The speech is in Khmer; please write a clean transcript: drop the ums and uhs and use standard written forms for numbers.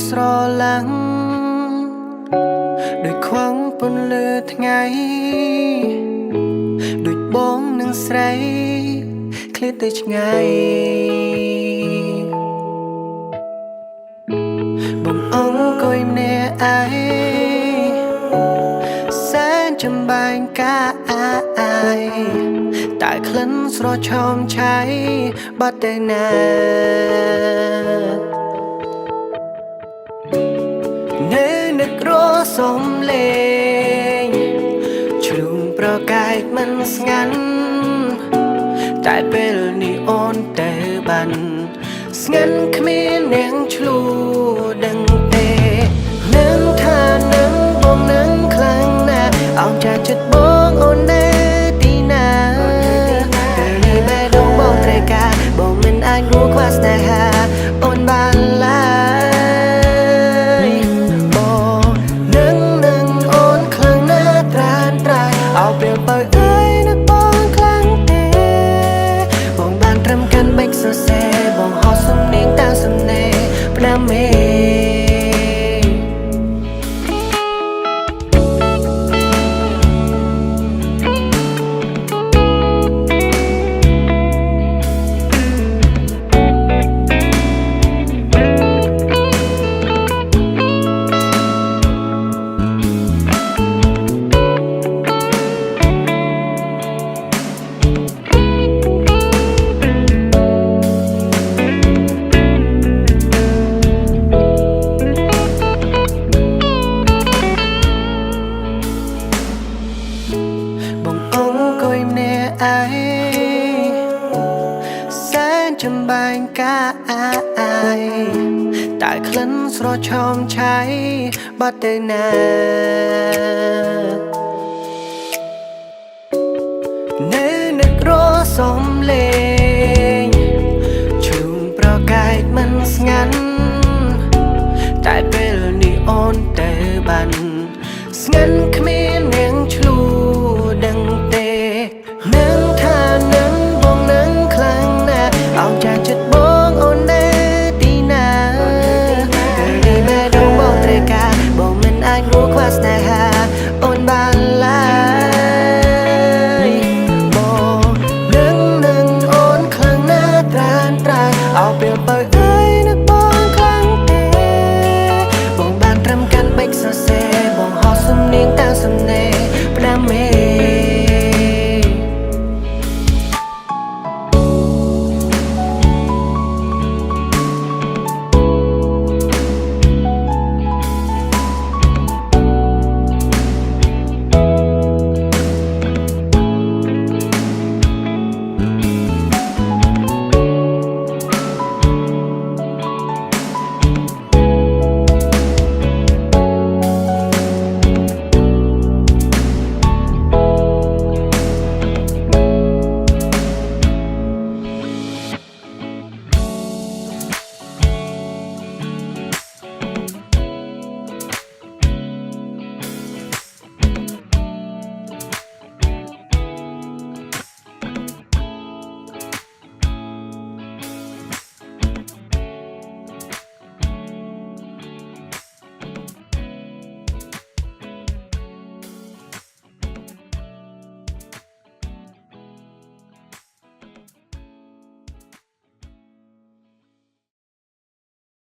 ស្រឡាំងដូចខ្វងពន្លឺថ្ងៃដូចបងនឹងស្រីឃ្លាតទៅឆ្ងាយបងអង្គុយម្នាក់ឯងសែនចំបែងកាអាយតែក្លិនស្រស់ឆោមឆៃបាត់ទៅណានឹករសំលេងឆ្លងប្រកាយមិនស្ងាត់តែពេលនេះអូនទៅបានស្ងាត់គ្មានអ្នកឆ្លួដឹងទេនឹងថានឹងបងនឹងខ្លាំងណាស់អោនចាចិត្តបងអូននៅទីណាពេលនេះបែរដងបងត្រូវការបងមិនអាចរួចខ្វះស្នេហាអូនបានឡើយเอาเปรียบเปยเอ้ยนักบอลครั้งเตะบองบานทำกันเบกโซเซบองหอสมเนียงตาสมเนปนาเมแสนจำบานกายแต่คลันสระชอมใช้บัดเดนาเนนึกรอสม